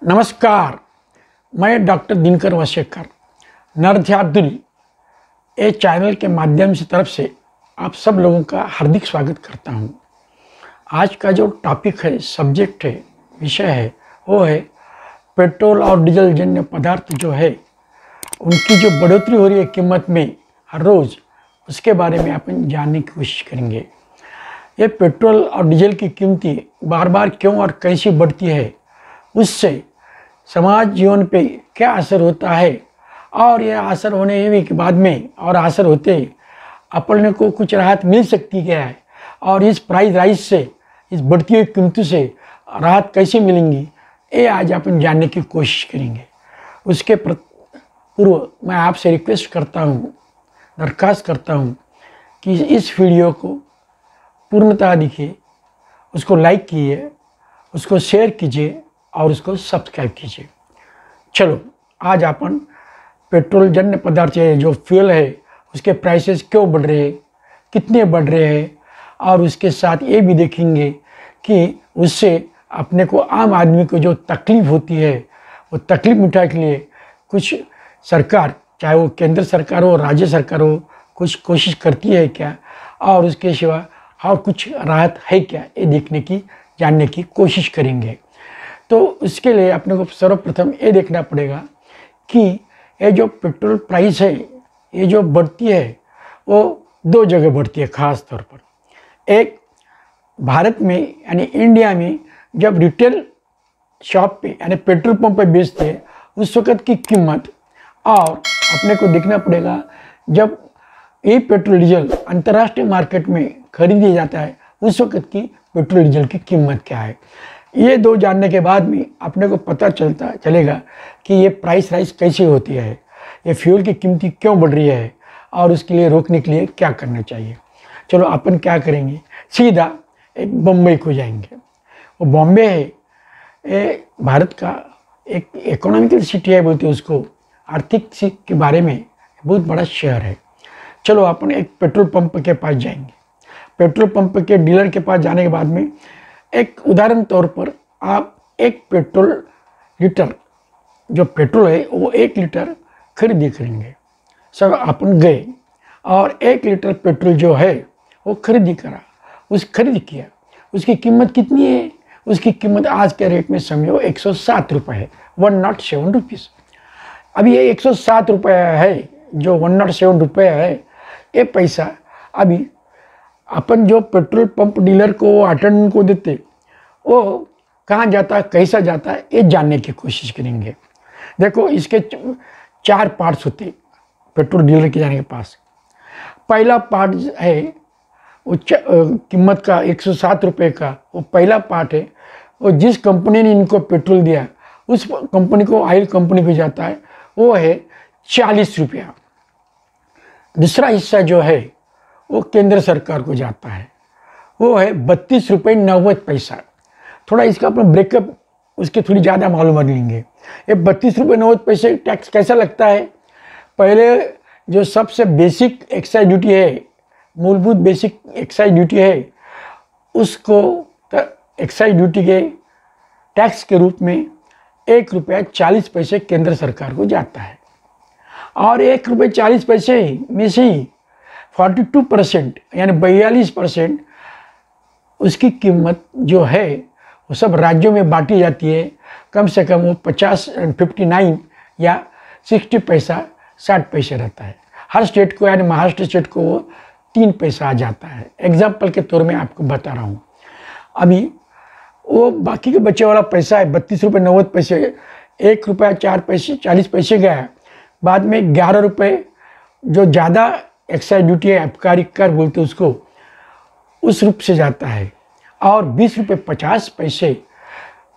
नमस्कार, मैं डॉक्टर दिनकर वसेकर नरध्यादुल ए चैनल के माध्यम से तरफ से आप सब लोगों का हार्दिक स्वागत करता हूं। आज का जो टॉपिक है, सब्जेक्ट है, विषय है, वो है पेट्रोल और डीजल जन्य पदार्थ जो है उनकी जो बढ़ोतरी हो रही है कीमत में हर रोज़, उसके बारे में अपन जानने की कोशिश करेंगे। ये पेट्रोल और डीजल की कीमतें बार बार क्यों और कैसे बढ़ती है, उससे समाज जीवन पे क्या असर होता है, और यह असर होने के बाद में और असर होते अपने को कुछ राहत मिल सकती क्या है, और इस प्राइस राइज से, इस बढ़ती हुई कीमतों से राहत कैसे मिलेंगी, ये आज अपन जानने की कोशिश करेंगे। उसके पूर्व मैं आपसे रिक्वेस्ट करता हूँ, दरख्वास्त करता हूँ कि इस वीडियो को पूर्णतः देखिए, उसको लाइक कीजिए, उसको शेयर कीजिए और उसको सब्सक्राइब कीजिए। चलो, आज अपन पेट्रोल जन्य पदार्थ है, जो फ्यूल है, उसके प्राइसेस क्यों बढ़ रहे हैं, कितने बढ़ रहे हैं, और उसके साथ ये भी देखेंगे कि उससे अपने को, आम आदमी को जो तकलीफ़ होती है, वो तकलीफ़ मिटाने के लिए कुछ सरकार, चाहे वो केंद्र सरकार हो, राज्य सरकार हो, कुछ कोशिश करती है क्या, और उसके सिवा और कुछ राहत है क्या, ये देखने की, जानने की कोशिश करेंगे। तो उसके लिए अपने को सर्वप्रथम ये देखना पड़ेगा कि ये जो पेट्रोल प्राइस है, ये जो बढ़ती है, वो दो जगह बढ़ती है ख़ास तौर पर। एक, भारत में यानी इंडिया में जब रिटेल शॉप पे यानी पेट्रोल पंप पे बेचते हैं उस वक़्त की कीमत, और अपने को देखना पड़ेगा जब ये पेट्रोल डीजल अंतर्राष्ट्रीय मार्केट में खरीदी जाता है उस वक़्त की पेट्रोल डीजल की कीमत क्या है। ये दो जानने के बाद में अपने को पता चलेगा कि ये प्राइस राइज कैसे होती है, ये फ्यूल की कीमत क्यों बढ़ रही है, और उसके लिए रोकने के लिए क्या करना चाहिए। चलो, अपन क्या करेंगे, सीधा एक बम्बई को जाएंगे। वो बॉम्बे है, ये भारत का एक इकोनॉमिकल सिटी है, बोलते हैं उसको, आर्थिक के बारे में बहुत बड़ा शहर है। चलो, अपन एक पेट्रोल पंप के पास जाएंगे। पेट्रोल पंप के डीलर के पास जाने के बाद में एक उदाहरण तौर पर आप एक पेट्रोल लीटर, जो पेट्रोल है वो 1 लीटर खरीदी करेंगे। सब अपन गए और 1 लीटर पेट्रोल जो है वो खरीदी करा, खरीद किया। उसकी कीमत कितनी है? उसकी कीमत आज के रेट में समझो 107 रुपये है, 107 रुपीज़। अभी ये 107 रुपये है, जो 107 रुपये है, ये पैसा अभी अपन जो पेट्रोल पंप डीलर को, अटेंडेंट को देते, वो कहाँ जाता है, कैसा जाता है, ये जानने की कोशिश करेंगे। देखो, इसके 4 पार्ट्स होते पेट्रोल डीलर के जाने के पास। पहला पार्ट है वो कीमत का 107 रुपये का, वो पहला पार्ट है। वो जिस कंपनी ने इनको पेट्रोल दिया उस कंपनी को, ऑयल कंपनी को जाता है, वो है 40 रुपया। दूसरा हिस्सा जो है वो केंद्र सरकार को जाता है, वो है 32 रुपये 90 पैसा। थोड़ा इसका अपना ब्रेकअप उसके थोड़ी ज़्यादा मालूम लेंगे। ये 32 रुपये 90 पैसे टैक्स कैसा लगता है? पहले जो सबसे बेसिक एक्साइज ड्यूटी है, मूलभूत बेसिक एक्साइज ड्यूटी है, उसको एक्साइज ड्यूटी के टैक्स के रूप में 1 रुपया 40 पैसे केंद्र सरकार को जाता है, और 1 रुपये 40 पैसे में से 42% यानी 42% उसकी कीमत जो है वो सब राज्यों में बांटी जाती है। कम से कम वो 59 या 60 पैसा 60 पैसे रहता है। हर स्टेट को, यानी महाराष्ट्र स्टेट को वो 3 पैसा आ जाता है। एग्जाम्पल के तौर में आपको बता रहा हूँ। अभी वो बाकी के बचे वाला पैसा है 32 रुपये 90 पैसे, 1 रुपया 4 पैसे 40 पैसे गया। बाद में 11 रुपये जो ज़्यादा एक्साइज ड्यूटी है, आबकारी कर बोलते उसको, उस रूप से जाता है, और 20 रुपये 50 पैसे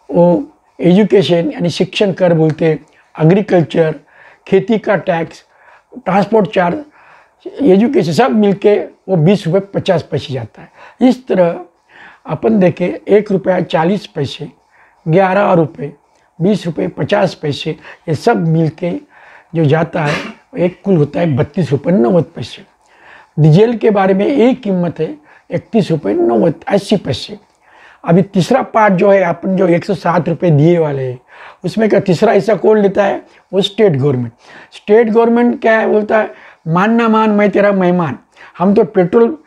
वो एजुकेशन यानी शिक्षण कर बोलते, एग्रीकल्चर, खेती का टैक्स, ट्रांसपोर्ट चार्ज, एजुकेशन सब मिलके वो 20 रुपये 50 पैसे जाता है। इस तरह अपन देखें, 1 रुपया 40 पैसे, 11 रुपये, 20 रुपये 50 पैसे, ये सब मिलके जो जाता है एक कुल होता है 32 रुपये 90 पैसे। डीजल के बारे में एक कीमत है 31 रुपये 80 पैसे, अभी तीसरा पार्ट जो है अपन जो 107 रुपये दिए वाले हैं, उसमें का तीसरा हिस्सा कौन लेता है? वो स्टेट गवर्नमेंट। स्टेट गवर्नमेंट क्या है, बोलता है मान ना मान मैं तेरा मेहमान। हम तो पेट्रोल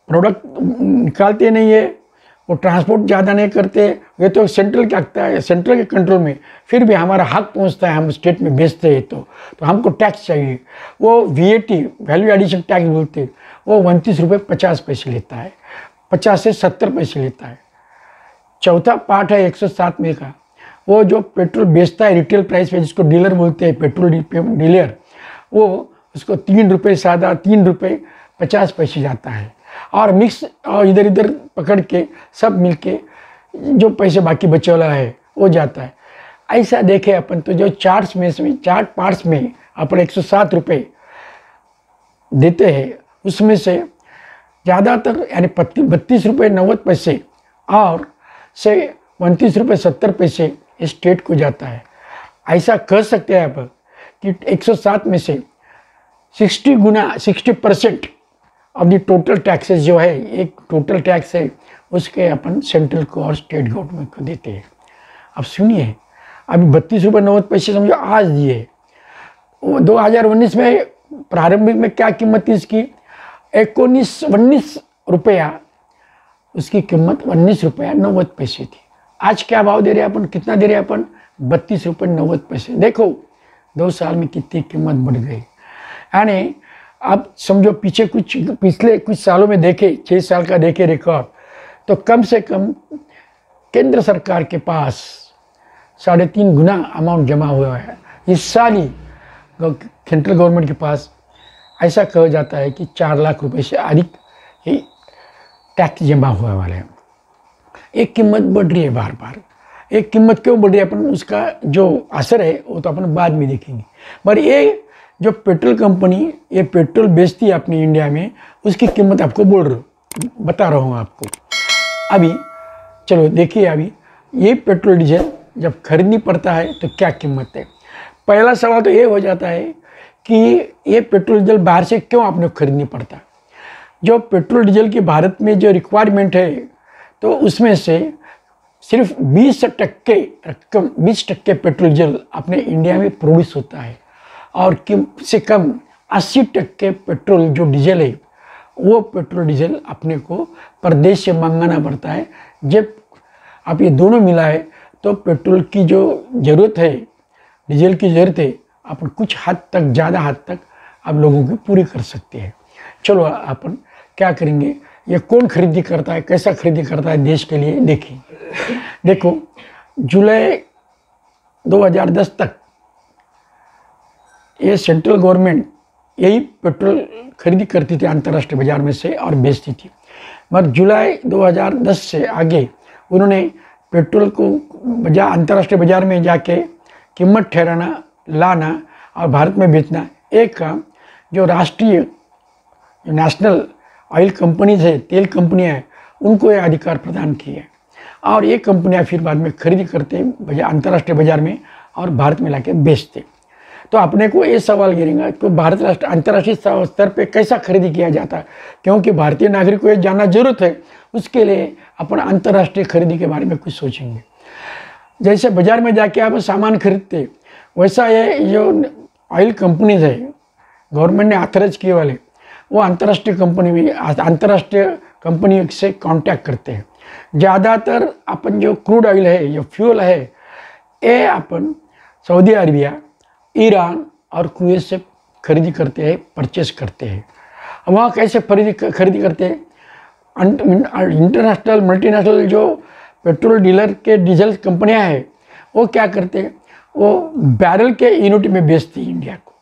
प्रोडक्ट निकालते नहीं है, वो ट्रांसपोर्ट ज़्यादा नहीं करते, ये तो सेंट्रल क्या लगता है, सेंट्रल के कंट्रोल में, फिर भी हमारा हक पहुंचता है, हम स्टेट में बेचते हैं तो हमको टैक्स चाहिए। वो VAT वैल्यू एडिशन टैक्स बोलते हैं, वो 29 रुपये 50 पैसे लेता है, 50 से 70 पैसे लेता है। चौथा पार्ट है 107 में का, वो जो पेट्रोल बेचता है रिटेल प्राइस पे, जिसको डीलर बोलते हैं, पेट्रोल डीलर, वो उसको 3 रुपये सादा 3 रुपये 50 पैसे जाता है, और मिक्स और इधर इधर पकड़ के सब मिलके जो पैसे बाकी बचे वाला है वो जाता है। ऐसा देखे अपन तो जो चार पार्ट्स में अपन 107 रुपये देते हैं, उसमें से ज़्यादातर यानी 32 रुपये 90 पैसे और से 29 रुपये 70 पैसे स्टेट को जाता है। ऐसा कह सकते हैं आप कि 107 में से 60% ऑफ द टोटल टैक्सेस जो है, एक टोटल टैक्स है, उसके अपन सेंट्रल को और स्टेट गवर्नमेंट को देते हैं। अब सुनिए, अभी 32 रुपये 90 पैसे समझो आज दिए, 2019 में प्रारंभिक में क्या कीमत थी इसकी? 19 रुपया, उसकी कीमत 19 रुपया 90 पैसे थी। आज क्या भाव दे रहे हैं अपन, कितना दे रहे हैं अपन? 32 रुपये 90 पैसे। देखो 2 साल में कितनी कीमत बढ़ गई। यानी अब समझो पिछले कुछ सालों में देखे, 6 साल का देखे रिकॉर्ड, तो कम से कम केंद्र सरकार के पास 3.5 गुना अमाउंट जमा हुआ है इस साल ही सेंट्रल गवर्नमेंट के पास। ऐसा कहा जाता है कि 4 लाख रुपए से अधिक ही टैक्स जमा हुआ वाले हैं। एक कीमत बढ़ रही है बार बार। एक कीमत क्यों बढ़ रही है, अपन उसका जो असर है वो तो अपन बाद में देखेंगे। पर ये जो पेट्रोल कंपनी ये पेट्रोल बेचती है अपने इंडिया में, उसकी कीमत आपको बता रहा हूँ आपको। अभी चलो देखिए, अभी ये पेट्रोल डीजल जब खरीदनी पड़ता है तो क्या कीमत है। पहला सवाल तो ये हो जाता है कि ये पेट्रोल डीजल बाहर से क्यों आपने खरीदनी पड़ता। जो पेट्रोल डीजल की भारत में जो रिक्वायरमेंट है, तो उसमें से सिर्फ 20% पेट्रोल डीजल अपने इंडिया में प्रोड्यूस होता है, और कम से कम 80% पेट्रोल जो डीजल है, वो पेट्रोल डीजल अपने को प्रदेश से मंगाना पड़ता है। जब आप ये दोनों मिलाए तो पेट्रोल की जो ज़रूरत है, डीजल की ज़रूरत है, अपन कुछ हद तक, ज़्यादा हद तक आप लोगों की पूरी कर सकते हैं। चलो अपन क्या करेंगे, ये कौन खरीदी करता है, कैसा खरीदी करता है देश के लिए, देखिए। देखो जुलाई 2010 तक ये सेंट्रल गवर्नमेंट यही पेट्रोल खरीदी करती थी अंतर्राष्ट्रीय बाजार में से और बेचती थी। मगर जुलाई 2010 से आगे उन्होंने पेट्रोल को अंतर्राष्ट्रीय बाजार में जाके कीमत ठहराना, लाना और भारत में बेचना, एक काम जो राष्ट्रीय नेशनल ऑयल कंपनीज है, तेल कंपनियाँ हैं, उनको ये अधिकार प्रदान किए, और ये कंपनियाँ फिर बाद में खरीदी करते अंतर्राष्ट्रीय बाजार में और भारत में लाके बेचते। तो अपने को ये सवाल गिरेगा कि भारत अंतर्राष्ट्रीय स्तर पे कैसा खरीदी किया जाता है, क्योंकि भारतीय नागरिक को ये जानना जरूरत है। उसके लिए अपन अंतर्राष्ट्रीय खरीदी के बारे में कुछ सोचेंगे। जैसे बाजार में जाके आप सामान खरीदते, वैसा ये जो ऑयल कंपनीज है गवर्नमेंट ने ऑथराइज किए वाले, वो अंतर्राष्ट्रीय कंपनी से कांटेक्ट करते हैं। ज़्यादातर अपन जो क्रूड ऑयल है, जो फ्यूल है, ये अपन सऊदी अरबिया, ईरान और कुवैत से खरीदी करते हैं, परचेस करते हैं। वहाँ कैसे खरीदी करते हैं, इंटरनेशनल मल्टीनेशनल जो पेट्रोल डीलर के डीजल कंपनियां हैं, वो क्या करते हैं, वो बैरल के यूनिट में बेचती है इंडिया को।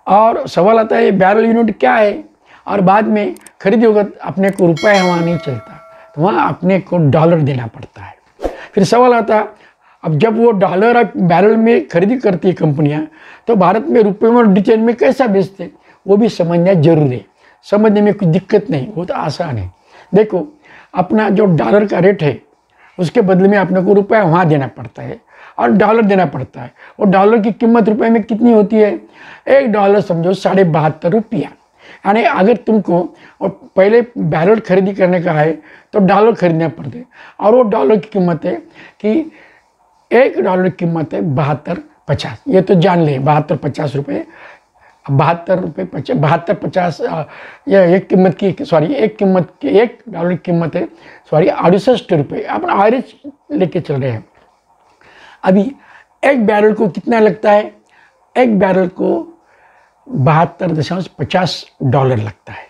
और सवाल आता है ये बैरल यूनिट क्या है, और बाद में खरीदी होगा अपने को रुपये वहाँ नहीं चलता, तो वहाँ अपने को डॉलर देना पड़ता है। फिर सवाल आता है, अब जब वो डॉलर और बैरल में खरीदी करती है कंपनियां, तो भारत में रुपये में और डीजल में कैसा बेचते, वो भी समझना जरूरी है। समझने में कुछ दिक्कत नहीं, वो तो आसान है। देखो अपना जो डॉलर का रेट है, उसके बदले में अपने को रुपया वहाँ देना पड़ता है और डॉलर देना पड़ता है। और डॉलर की कीमत रुपए में कितनी होती है, $1 समझो 72.5 रुपया, यानी अगर तुमको और पहले बैरल खरीदी करने का है तो डॉलर खरीदना पड़ते, और वो डॉलर की कीमत है कि $1 की कीमत है 72.50। ये तो जान ले, 72-50 रुपये, 72 रुपये 72-50, यह एक कीमत की, सॉरी एक कीमत की, $1 की कीमत है, सॉरी 68 रुपये। अपन एवरेज लेके चल रहे हैं। अभी एक बैरल को कितना लगता है? एक बैरल को $72.50 लगता है।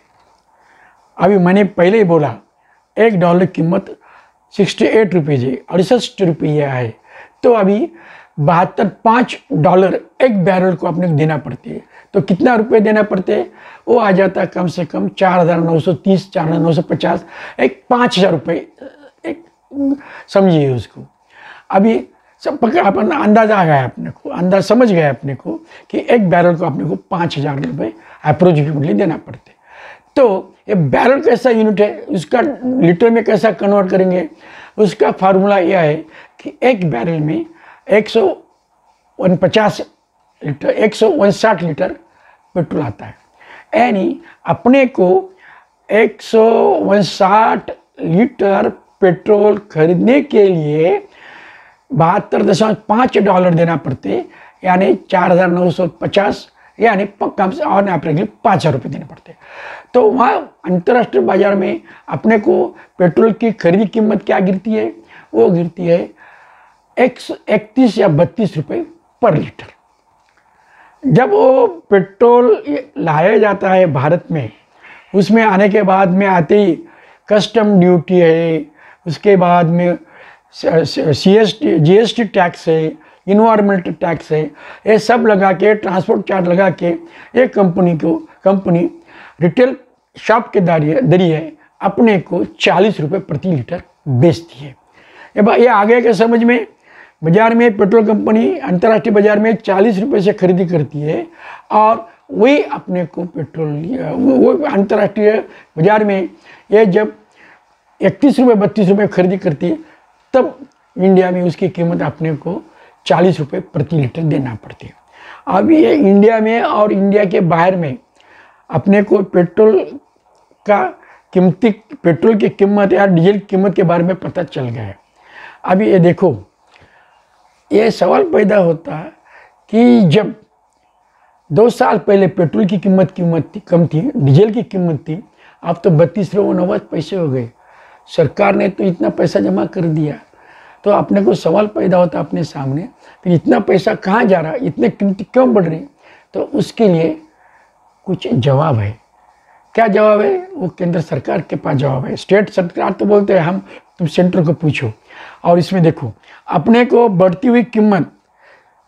अभी मैंने पहले ही बोला $1 कीमत 68 रुपये है, 68 रुपये है। तो अभी $72.5 एक बैरल को अपने देना पड़ती है। तो कितना रुपए देना पड़ते हैं? वो आ जाता है कम से कम 4,930, 4,950, एक 5,000 रुपये, एक समझिए उसको। अभी सब पकड़, अपन अंदाजा आ गया अपने को, अंदाज समझ गया अपने को कि एक बैरल को अपने को 5,000 रुपये अप्रोक्सीमेटली देना पड़ते। तो ये बैरल कैसा यूनिट है, उसका लीटर में कैसा कन्वर्ट करेंगे? उसका फार्मूला यह है कि एक बैरल में 150 लीटर, 159 लीटर पेट्रोल आता है। यानी अपने को 159 लीटर पेट्रोल खरीदने के लिए $72.5 देना पड़ते, यानी 4,950, यानी कम से और अप्रोक्सीमेटली 5,000 रुपये देने पड़ते। तो वहाँ अंतर्राष्ट्रीय बाजार में अपने को पेट्रोल की खरीदी कीमत क्या गिरती है? वो गिरती है 131 या 32 रुपये पर लीटर। जब वो पेट्रोल लाया जाता है भारत में, उसमें आने के बाद में आते ही कस्टम ड्यूटी है, उसके बाद में GST टैक्स है, इन्वायरमेंटल टैक्स है, ये सब लगा के, ट्रांसपोर्ट चार्ज लगा के ये कंपनी रिटेल शॉप के जरिए अपने को 40 रुपये प्रति लीटर बेचती है। ये आ गया क्या समझ में? बाजार में पेट्रोल कंपनी अंतर्राष्ट्रीय बाजार में 40 रुपये से खरीदी करती है, और वही अपने को पेट्रोल वो अंतर्राष्ट्रीय बाजार में ये जब 31 रुपये 32 रुपये खरीदी करती है, तब इंडिया में उसकी कीमत अपने को 40 रुपये प्रति लीटर देना पड़ती है। अभी ये इंडिया में और इंडिया के बाहर में अपने को पेट्रोल की कीमत या डीजल की कीमत के बारे में पता चल गया है। अभी ये देखो, ये सवाल पैदा होता है कि जब 2 साल पहले पेट्रोल की कीमत कम थी, डीजल की कीमत थी, अब तो 32 पैसे हो गए। सरकार ने तो इतना पैसा जमा कर दिया, तो अपने को सवाल पैदा होता अपने सामने कि इतना पैसा कहाँ जा रहा है, इतने कीमती क्यों बढ़ रही? तो उसके लिए कुछ जवाब है। क्या जवाब है? वो केंद्र सरकार के पास जवाब है। स्टेट सरकार तो बोलते हैं तुम सेंटर को पूछो। और इसमें देखो, अपने को बढ़ती हुई कीमत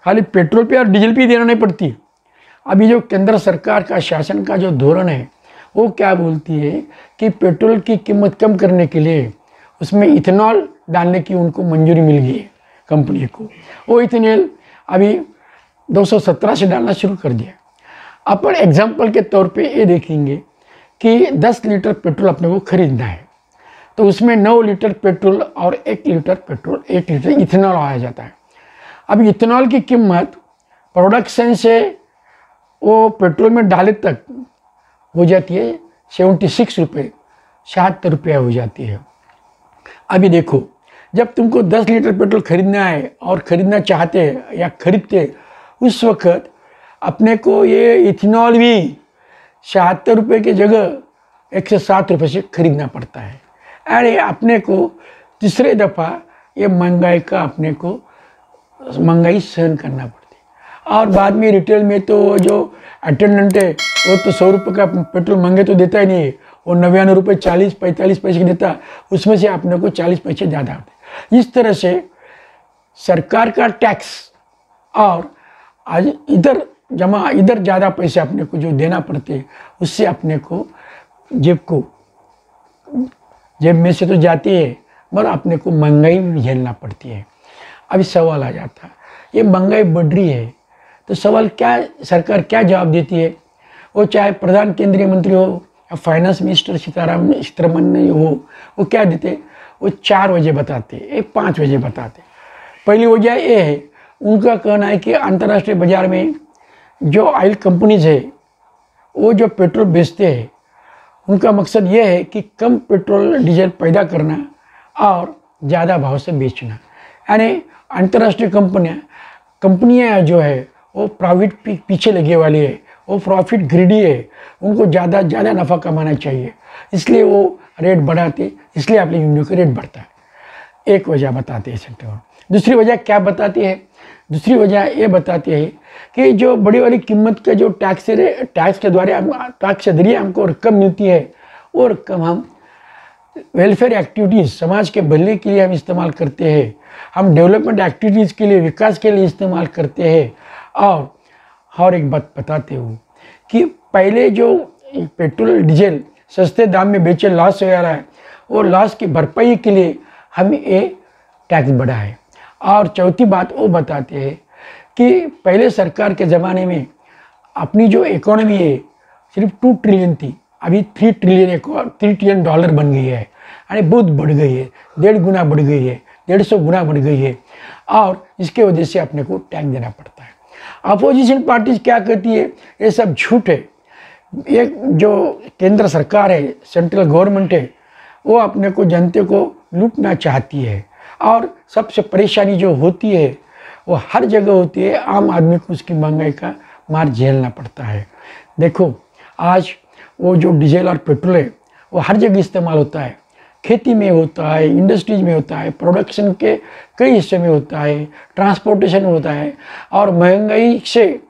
खाली पेट्रोल पे और डीजल पे देना नहीं पड़ती। अभी जो केंद्र सरकार का शासन का जो धोरण है, वो क्या बोलती है कि पेट्रोल की कीमत कम करने के लिए उसमें इथेनॉल डालने की उनको मंजूरी मिल गई है कंपनी को। वो इथेनॉल अभी 217 से डालना शुरू कर दिया। अपन एग्जाम्पल के तौर पे ये देखेंगे कि 10 लीटर पेट्रोल अपने को खरीदना है, तो उसमें 9 लीटर पेट्रोल और 1 लीटर इथेनॉल आया जाता है। अब इथेनॉल की कीमत प्रोडक्शन से वो पेट्रोल में डाले तक हो जाती है 76 रुपये, 76 रुपया हो जाती है। अभी देखो, जब तुमको 10 लीटर पेट्रोल खरीदना है और खरीदना चाहते हैं या खरीदते, उस वक्त अपने को ये इथेनॉल भी 76 रुपये की जगह 107 रुपये से खरीदना पड़ता है। अरे अपने को तीसरे दफ़ा ये महंगाई का अपने को महंगाई सहन करना पड़ती है। और बाद में रिटेल में तो जो अटेंडेंट है वो तो 100 रुपये का पेट्रोल महंगे तो देता ही नहीं है, वो 99 रुपये 40-45 पैसे की देता, उसमें से अपने को 40 पैसे ज़्यादा होते। इस तरह से सरकार का टैक्स और आज इधर ज़्यादा पैसे अपने को जो देना पड़ते हैं, उससे अपने को जेब में से तो जाती है, मगर अपने को महंगाई भी झेलना पड़ती है। अभी सवाल आ जाता है, ये महंगाई बढ़ रही है तो सवाल क्या, सरकार क्या जवाब देती है? वो चाहे प्रधान केंद्रीय मंत्री हो या फाइनेंस मिनिस्टर सीतारमण हो, वो क्या देते? वो 4 वजह बताते, एक 5 वजह बताते। पहली वजह ये है, उनका कहना है कि अंतर्राष्ट्रीय बाजार में जो ऑयल कंपनीज है वो जो पेट्रोल बेचते हैं उनका मकसद ये है कि कम पेट्रोल डीजल पैदा करना और ज़्यादा भाव से बेचना। यानी अंतर्राष्ट्रीय कंपनियां जो है वो प्रॉफिट पीछे लगे वाली है, वो प्रॉफिट ग्रीडी है, उनको ज़्यादा नफ़ा कमाना चाहिए, इसलिए वो रेट बढ़ाते, इसलिए अपनी यूनियन का रेट बढ़ता है। एक वजह बताते हैं सेंटर गवर्नमेंट। दूसरी वजह क्या बताती है? दूसरी वजह ये बताती है कि जो बड़ी वाली कीमत का जो टैक्स के द्वारा टैक्स के जरिए हमको रकम मिलती है, वो रकम हम वेलफेयर एक्टिविटीज़, समाज के भले के लिए हम इस्तेमाल करते हैं, हम डेवलपमेंट एक्टिविटीज़ के लिए, विकास के लिए इस्तेमाल करते हैं। और एक बात बताते हो कि पहले जो पेट्रोल डीजल सस्ते दाम में बेचे लॉस हो रहा है, वो लॉस की भरपाई के लिए हम ये टैक्स बढ़ा है। और चौथी बात वो बताते हैं कि पहले सरकार के ज़माने में अपनी जो इकोनॉमी है सिर्फ 2 ट्रिलियन थी, अभी 3 ट्रिलियन डॉलर बन गई है, यानी बहुत बढ़ गई है, 1.5 गुना बढ़ गई है, 150 गुना बढ़ गई है। और इसके वजह से अपने को टैक्स देना पड़ता है। अपोजिशन पार्टीज क्या कहती है? ये सब झूठ है। एक जो केंद्र सरकार है, सेंट्रल गवर्नमेंट है, वो अपने को जनता को लूटना चाहती है। और सबसे परेशानी जो होती है वो हर जगह होती है, आम आदमी को उसकी महंगाई का मार झेलना पड़ता है। देखो आज वो जो डीजल और पेट्रोल है वो हर जगह इस्तेमाल होता है, खेती में होता है, इंडस्ट्रीज में होता है, प्रोडक्शन के कई हिस्से में होता है, ट्रांसपोर्टेशन में होता है। और महंगाई से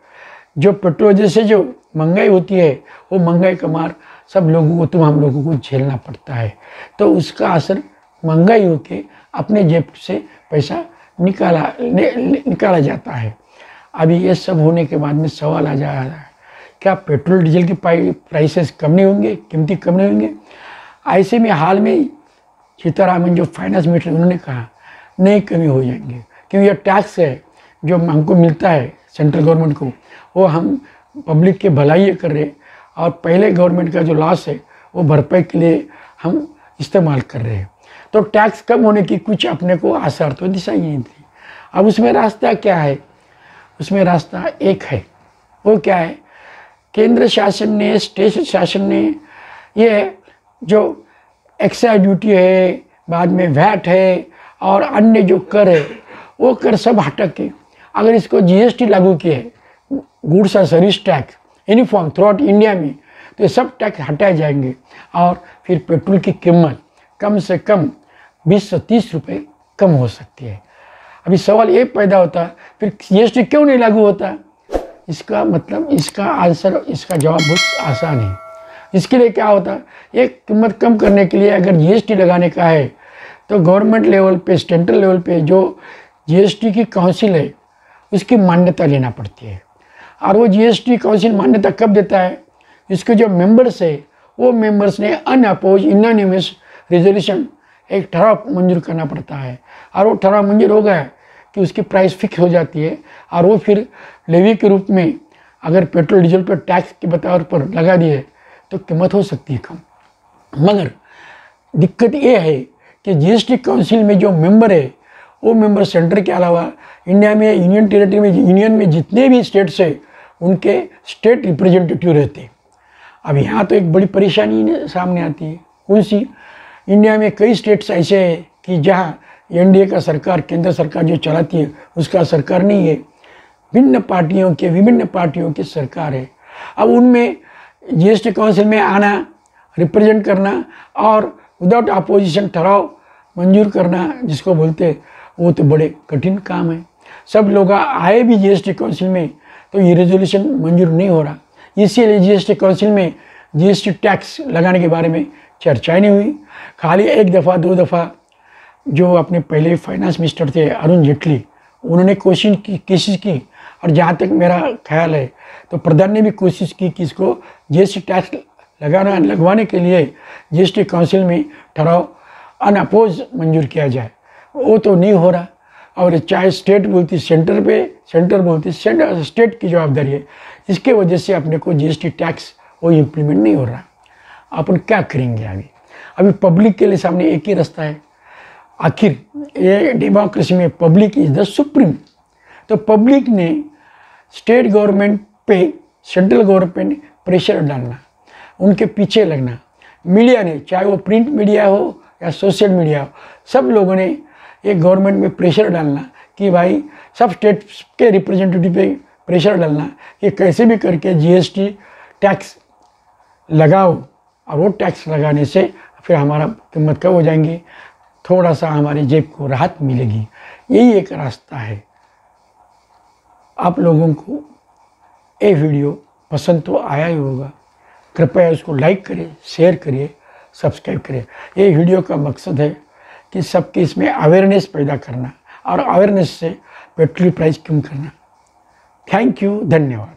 जो पेट्रोल जैसे जो महंगाई होती है, वो महंगाई का मार सब लोगों को, हम लोगों को झेलना पड़ता है। तो उसका असर महंगाई होके अपने जेब से पैसा निकाला जाता है। अभी ये सब होने के बाद में सवाल आ जा रहा है, क्या पेट्रोल डीजल की प्राइसेस कम नहीं होंगे, कीमती कम नहीं होंगे? ऐसे में हाल में सीतारामन जो फाइनेंस मिनिस्टर, उन्होंने कहा नहीं, कमी हो जाएंगे, क्योंकि ये टैक्स है जो हमको मिलता है सेंट्रल गवर्नमेंट को, वो हम पब्लिक के भलाई कर रहे, और पहले गवर्नमेंट का जो लॉस है वो भरपाई के लिए हम इस्तेमाल कर रहे हैं। तो टैक्स कम होने की कुछ अपने को आसार तो दिखाई नहीं थी। अब उसमें रास्ता क्या है? उसमें रास्ता एक है, वो क्या है? केंद्र शासन ने, स्टेट शासन ने ये जो एक्साइज ड्यूटी है, बाद में वैट है और अन्य जो कर है, वो कर सब हटा के अगर इसको जीएसटी लागू किए, गुड्स और service tax uniform through out India में, तो ये सब टैक्स हटाए जाएंगे और फिर पेट्रोल की कीमत कम से कम 20 से 30 रुपये कम हो सकती है। अभी सवाल ये पैदा होता है, फिर जीएसटी क्यों नहीं लागू होता? इसका मतलब, इसका आंसर, इसका जवाब बहुत आसान है। इसके लिए क्या होता है, ये कीमत कम करने के लिए अगर जीएसटी लगाने का है तो गवर्नमेंट लेवल पे, सेंट्रल लेवल पे जो जीएसटी की काउंसिल है उसकी मान्यता लेना पड़ती है। और वो जीएसटी काउंसिल मान्यता कब देता है? इसके जो मेंबर्स है वो मेंबर्स ने अनअपोज यूनानिमस रेजोल्यूशन, एक ठराव मंजूर करना पड़ता है, और वो ठराव मंजूर हो गया कि उसकी प्राइस फिक्स हो जाती है, और वो फिर लेवी के रूप में अगर पेट्रोल डीजल पर टैक्स के बतौर पर लगा दिए तो कीमत हो सकती है कम। मगर दिक्कत ये है कि जीएसटी काउंसिल में जो मेंबर है वो मेंबर सेंटर के अलावा इंडिया में, यूनियन टेरिटरी में, यूनियन में जितने भी स्टेट्स है उनके स्टेट रिप्रेजेंटेटिव रहते हैं। अब यहाँ तो एक बड़ी परेशानी सामने आती है। कौन सी? इंडिया में कई स्टेट्स ऐसे हैं कि जहाँ एनडीए का सरकार, केंद्र सरकार जो चलाती है उसका सरकार नहीं है, विभिन्न पार्टियों की सरकार है। अब उनमें जीएसटी काउंसिल में आना, रिप्रेजेंट करना और विदाउट अपोजिशन ठराव मंजूर करना जिसको बोलते हैं, वो तो बड़े कठिन काम है। सब लोग आए भी जीएसटी काउंसिल में तो ये रेजोल्यूशन मंजूर नहीं हो रहा। इसीलिए जीएसटी काउंसिल में जीएसटी टैक्स लगाने के बारे में चर्चा नहीं हुई। खाली एक दफ़ा 2 दफ़ा जो अपने पहले फाइनेंस मिनिस्टर थे अरुण जेटली, उन्होंने कोशिश की, और जहाँ तक मेरा ख्याल है तो प्रधान ने भी कोशिश की कि इसको जीएसटी टैक्स लगवाने के लिए जीएसटी काउंसिल में ठराव अनअपोज मंजूर किया जाए। वो तो नहीं हो रहा। और चाहे स्टेट बोलती सेंटर पे, सेंटर बोलती स्टेट की जवाबदारी है। इसके वजह से अपने को जीएसटी टैक्स वो इम्प्लीमेंट नहीं हो रहा। अपन क्या करेंगे? अभी पब्लिक के लिए सामने एक ही रास्ता है। आखिर ये डेमोक्रेसी में पब्लिक इज द सुप्रीम। तो पब्लिक ने स्टेट गवर्नमेंट पे, सेंट्रल गवर्नमेंट प्रेशर डालना, उनके पीछे लगना। मीडिया ने, चाहे वो प्रिंट मीडिया हो या सोशल मीडिया हो, सब लोगों ने ये गवर्नमेंट में प्रेशर डालना कि भाई सब स्टेट के रिप्रेजेंटेटिव पे प्रेशर डालना कि कैसे भी करके जीएसटी टैक्स लगाओ, और वो टैक्स लगाने से फिर हमारा कीमत कम हो जाएंगी, थोड़ा सा हमारी जेब को राहत मिलेगी। यही एक रास्ता है। आप लोगों को ये वीडियो पसंद तो आया ही होगा, कृपया इसको लाइक करिए, शेयर करिए, सब्सक्राइब करिए। ये वीडियो का मकसद है कि सबके इसमें अवेयरनेस पैदा करना और अवेयरनेस से पेट्रोल प्राइस कम करना। थैंक यू, धन्यवाद।